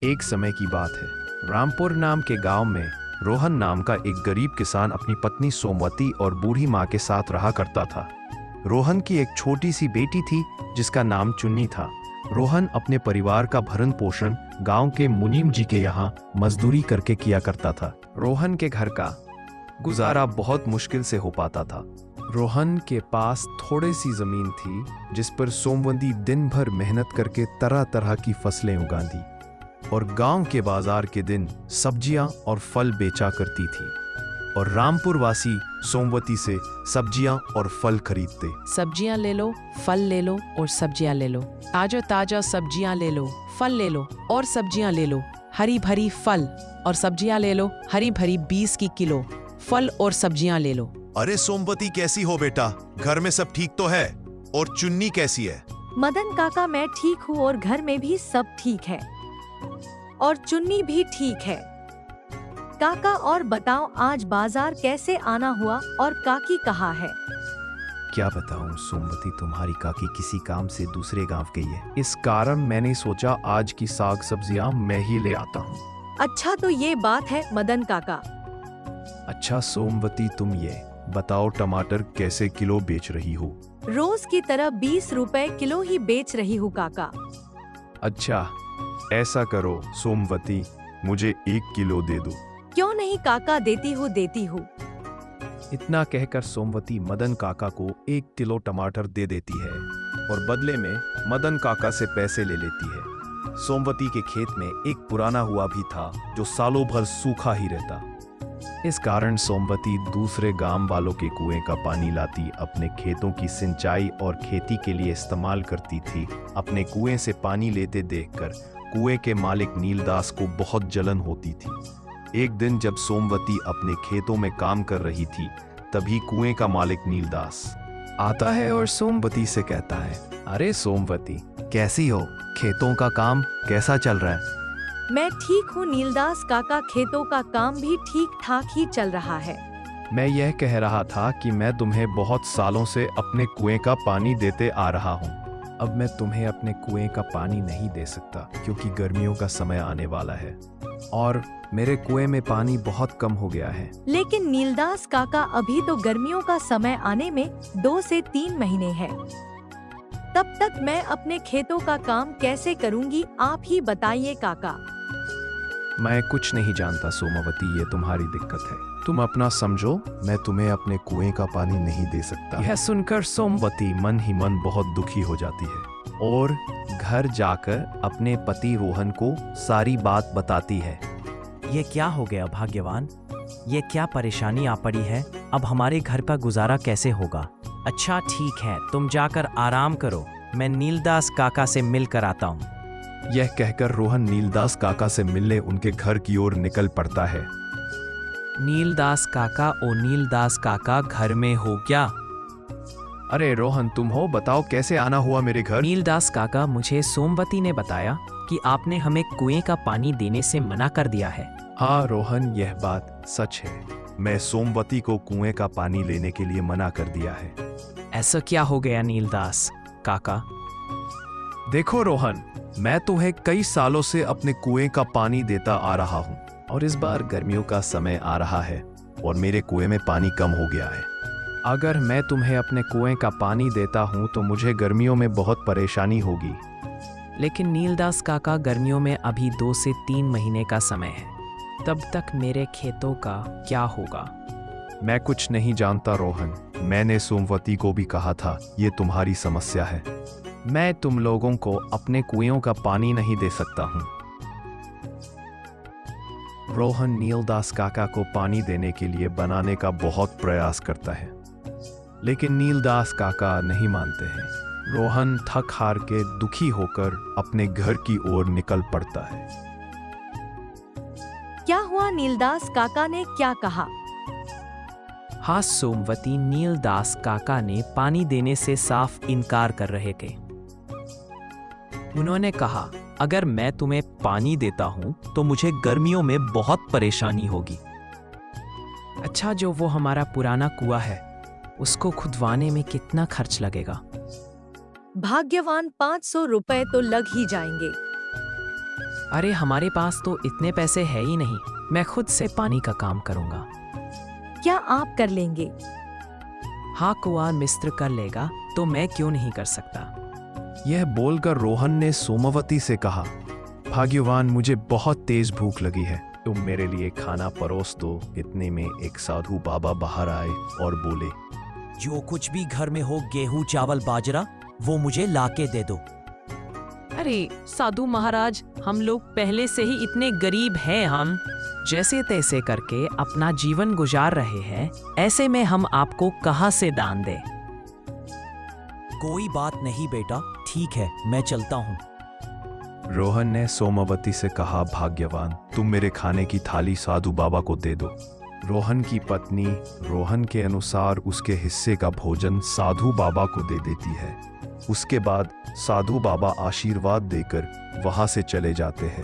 एक समय की बात है। रामपुर नाम के गांव में रोहन नाम का एक गरीब किसान अपनी पत्नी सोमवती और बूढ़ी माँ के साथ रहा करता था। रोहन की एक छोटी सी बेटी थी जिसका नाम चुन्नी था। रोहन अपने परिवार का भरण पोषण गांव के मुनीम जी के यहाँ मजदूरी करके किया करता था। रोहन के घर का गुजारा बहुत मुश्किल से हो पाता था। रोहन के पास थोड़ी सी जमीन थी जिस पर सोमवती दिन भर मेहनत करके तरह तरह की फसलें उगाती और गांव के बाजार के दिन सब्जियां और फल बेचा करती थी और रामपुर वासी सोमवती से सब्जियां और फल खरीदते। सब्जियां ले लो, फल ले लो और सब्जियां ले लो। ताजा ताजा सब्जियां ले लो, फल ले लो और सब्जियां ले लो। हरी भरी फल और सब्जियां ले लो, हरी भरी 20 की किलो फल और सब्जियां ले लो। अरे सोमवती, कैसी हो बेटा? घर में सब ठीक तो है? और चुन्नी कैसी है? मदन काका, मैं ठीक हूँ और घर में भी सब ठीक है और चुन्नी भी ठीक है। काका, और बताओ आज बाजार कैसे आना हुआ और काकी कहाँ है? क्या बताऊं सोमवती, तुम्हारी काकी किसी काम से दूसरे गांव गई है। इस कारण मैंने सोचा आज की साग सब्जियां मैं ही ले आता हूँ। अच्छा, तो ये बात है मदन काका। अच्छा सोमवती, तुम ये बताओ टमाटर कैसे किलो बेच रही हो? रोज की तरह 20 रुपए किलो ही बेच रही हूँ काका। अच्छा, ऐसा करो सोमवती, मुझे 1 किलो दे दो। क्यों नहीं काका, देती हूँ। इतना कहकर सोमवती मदन काका को 1 किलो टमाटर दे देती है और बदले में मदन काका से पैसे ले लेती है। सोमवती के खेत में एक पुराना हुआ भी था जो सालों भर सूखा ही रहता। इस कारण सोमवती दूसरे गांव वालों के कुएं का पानी लाती अपने खेतों की सिंचाई और खेती के लिए इस्तेमाल करती थी। अपने कुएं से पानी लेते देखकर कुएं के मालिक नीलदास को बहुत जलन होती थी। एक दिन जब सोमवती अपने खेतों में काम कर रही थी, तभी कुएं का मालिक नीलदास आता है और सोमवती से कहता है, अरे सोमवती, कैसी हो? खेतों का काम कैसा चल रहा है? मैं ठीक हूँ नीलदास काका, खेतों का काम भी ठीक ठाक ही चल रहा है। मैं यह कह रहा था कि मैं तुम्हें बहुत सालों से अपने कुएं का पानी देते आ रहा हूँ। अब मैं तुम्हें अपने कुएं का पानी नहीं दे सकता क्योंकि गर्मियों का समय आने वाला है और मेरे कुएं में पानी बहुत कम हो गया है। लेकिन नीलदास काका, अभी तो गर्मियों का समय आने में 2 से 3 महीने हैं। तब तक मैं अपने खेतों का काम कैसे करूंगी, आप ही बताइए काका। मैं कुछ नहीं जानता सोमवती, ये तुम्हारी दिक्कत है। तुम अपना समझो, मैं तुम्हें अपने कुएं का पानी नहीं दे सकता। यह सुनकर सोमवती मन ही मन बहुत दुखी हो जाती है और घर जाकर अपने पति रोहन को सारी बात बताती है। ये क्या हो गया भाग्यवान? ये क्या परेशानी आ पड़ी है? अब हमारे घर का गुजारा कैसे होगा? अच्छा ठीक है, तुम जाकर आराम करो, मैं नीलदास काका से मिलकर आता हूँ। यह कहकर रोहन नीलदास काका से मिलने उनके घर की ओर निकल पड़ता है। नीलदास काका, ओ नीलदास काका, घर में हो क्या? अरे रोहन, तुम हो? बताओ कैसे आना हुआ मेरे घर? नीलदास काका, मुझे सोमवती ने बताया कि आपने हमें कुएं का पानी देने से मना कर दिया है। हाँ रोहन, यह बात सच है। मैं सोमवती को कुएं का पानी लेने के लिए मना कर दिया है। ऐसा क्या हो गया नीलदास काका? देखो रोहन, मैं तुम्हें कई सालों से अपने कुएं का पानी देता आ रहा हूँ और इस बार गर्मियों का समय आ रहा है और मेरे कुएं में पानी कम हो गया है। अगर मैं तुम्हें अपने कुएं का पानी देता हूँ तो मुझे गर्मियों में बहुत परेशानी होगी। लेकिन नीलदास काका, गर्मियों में अभी 2 से 3 महीने का समय है, तब तक मेरे खेतों का क्या होगा? मैं कुछ नहीं जानता रोहन, मैंने सोमवती को भी कहा था ये तुम्हारी समस्या है। मैं तुम लोगों को अपने कुएं का पानी नहीं दे सकता हूँ। रोहन नीलदास काका को पानी देने के लिए बनाने का बहुत प्रयास करता है, लेकिन नीलदास काका नहीं मानते हैं। रोहन थक हार के दुखी होकर अपने घर की ओर निकल पड़ता है। क्या हुआ? नीलदास काका ने क्या कहा? हाँ सोमवती, नीलदास काका ने पानी देने से साफ इनकार कर रहे थे। उन्होंने कहा, अगर मैं तुम्हें पानी देता हूँ तो मुझे गर्मियों में बहुत परेशानी होगी। अच्छा, जो वो हमारा पुराना कुआं है उसको खुदवाने में कितना खर्च लगेगा? भाग्यवान, 500 रुपए तो लग ही जाएंगे। अरे हमारे पास तो इतने पैसे है ही नहीं, मैं खुद से पानी का काम करूंगा। क्या आप कर लेंगे? हाँ, कुंवर मिस्त्र कर लेगा तो मैं क्यों नहीं कर सकता। यह बोलकर रोहन ने सोमवती से कहा, भाग्यवान, मुझे बहुत तेज भूख लगी है, तुम मेरे लिए खाना परोस दो। इतने में एक साधु बाबा बाहर आए और बोले, जो कुछ भी घर में हो, गेहूं, चावल, बाजरा, वो मुझे लाके दे दो। अरे साधु महाराज, हम लोग पहले से ही इतने गरीब हैं, हम जैसे तैसे करके अपना जीवन गुजार रहे हैं, ऐसे में हम आपको कहाँ से दान दें। कोई बात नहीं बेटा, ठीक है, मैं चलता हूँ। रोहन ने सोमवती से कहा, भाग्यवान, तुम मेरे खाने की थाली साधु बाबा को दे दो। रोहन की पत्नी रोहन के अनुसार उसके हिस्से का भोजन साधु बाबा को दे देती है। उसके बाद साधु बाबा आशीर्वाद देकर वहां से चले जाते हैं।